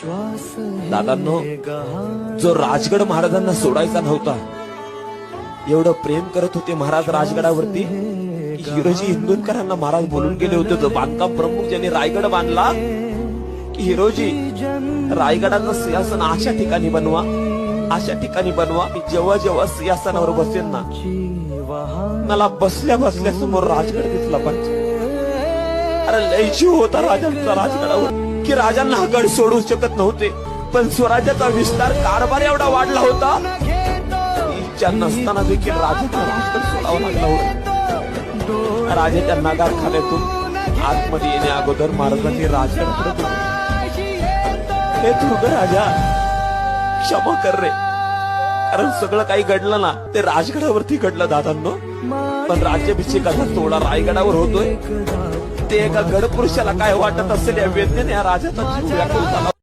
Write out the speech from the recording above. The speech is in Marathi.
दादांनो, जो राजगड महाराजांना सोडायचा नव्हता, एवढं प्रेम करत होते महाराज राजगडावरती, हिरोजी इंदुरकरांना महाराज बोलून गेले होते. जो बांधकाम प्रमुख ज्यांनी रायगड बांधला, की हिरोजी रायगडाचं सिंहासन अशा ठिकाणी बनवा, अशा ठिकाणी बनवा, मी जेव्हा जेव्हा सिंहासनावर बसेन ना, मला बसल्या बसल्या समोर राजगड दिसला पाहिजे. अरे लय जीव होता राजांचा राजगडावर, की राजांना हा गड सोडू शकत नव्हते. पण स्वराज्याचा विस्तार कारभार एवढा वाढला होता, इच्छा नसताना देखील राजाचा राजगड सोडावा लागला होता. राजाच्या नगारखान्यातून आतमध्ये येण्या अगोदर महाराजांनी राजगड, हे तू ग राजा, क्षमा कर रे, कारण सगळं काही घडलं ना ते राजगडावरती घडलं दादांनो. पण राज्याभिषेकाचा सोहळा रायगडावर होतोय, ते एका गडपुरुषाला काय वाटत असेल या वेदनेने या राजाचा जीव व्याकुळ झाला.